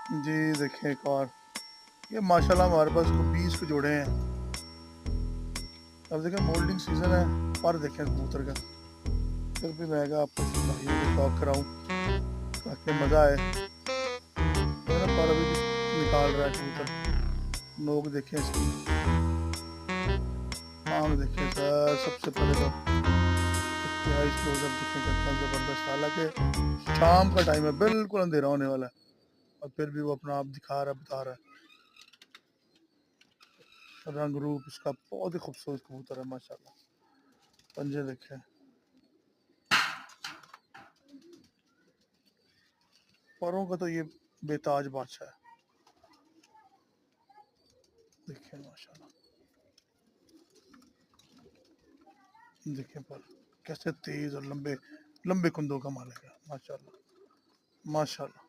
जी देखें एक और, ये माशाल्लाह हमारे पास को 20 को जोड़े हैं। अब देखें मोल्डिंग सीजन है, पर देखें कबूतर का, फिर भी मैं आपको भाइयों को शौक कराऊं ताकि मज़ा आए। तो ना पर अभी भी निकाल रहा है कबूतर। नोक देखें इसकी, आँख देखें सर, सबसे पहले तो इसकी आइस क्लोजअप देखें कितना ज़बरदस्त। हालांकि शाम का टाइम है, बिल्कुल अंधेरा होने वाला है, और फिर भी वो अपना आप दिखा रहा है, बता रहा है। रंग रूप इसका बहुत ही खूबसूरत कबूतर है माशाल्लाह। पंजे देखें, परों का तो ये बेताज बादशाह है। देखें माशाल्लाह, देखें पर कैसे तेज और लंबे लंबे कुंदों का मालिक है माशाल्लाह माशाल्लाह।